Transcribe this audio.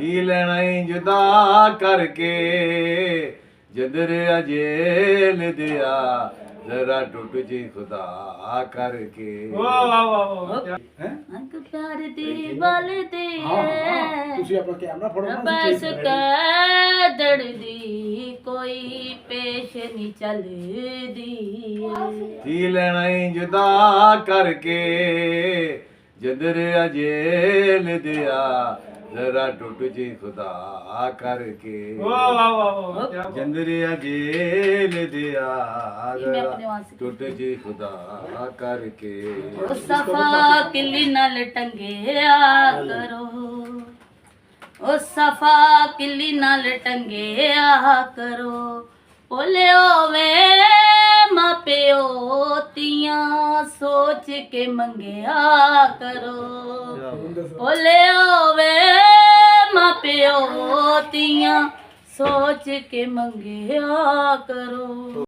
ਕੀ ਲੈਣਾ ਈ ਜੁਦਾ ਕਰਕੇ ਜਿੰਦਰ ਅਜੇਲ ਦਿਆ ਜ਼ਰਾ ਟੁੱਟ ਜੀ ਖੁਦਾ ਕਰਕੇ ਵਾਹ ਵਾਹ ਵਾਹ ਵਾਹ ਅੰਕ ਪਿਆਰ ਦੀ ਬਲਦੀ ਹੈ ਤੁਸੀਂ ਆਪਣਾ ਕੈਮਰਾ ਫੜੋ ਬਸ ਦੜਦੀ ਕੋਈ ਪੇਸ਼ ਨਹੀਂ ਚੱਲਦੀ ਕੀ ਲੈਣਾ ਈ ਜੁਦਾ ਕਰਕੇ ਜਿੰਦਰ ਅਜੇਲ ਦਿਆ ਜ਼ਰਾ ਟੁੱਟ ਜੀ ਖੁਦਾ ਕਰਕੇ ਵਾਹ ਵਾਹ ਵਾਹ ਵਾਹ ਜਿੰਦਰ ਅਜੇਲ ਦਿਆ ਇਹ ਮੈਂ ਜ਼ਰਾ ਆਪਣੇ ਵਾਸਤੇ ਟੁੱਟ ਜੀ ਖੁਦਾ ਕਰਕੇ ਉਹ ਸਫਾ ਕਿਲੀ ਨਾਲ ਟੰਗਿਆ ਕਰੋ ਉਹ ਸਫਾ ਕਿਲੀ ਨਾਲ ਟੰਗਿਆ ਕਰੋ ਭੁੱਲਿਓ ਵੇ ਮਾਪਿਓ ਤੀਆਂ ਸੋਚ ਕੇ ਮੰਗਿਆ ਕਰੋ ਭੁੱਲਿਓ ਵੇ ਮਾਪਿਓ ਤੀਆਂ ਸੋਚ ਕੇ ਮੰਗਿਆ ਕਰੋ।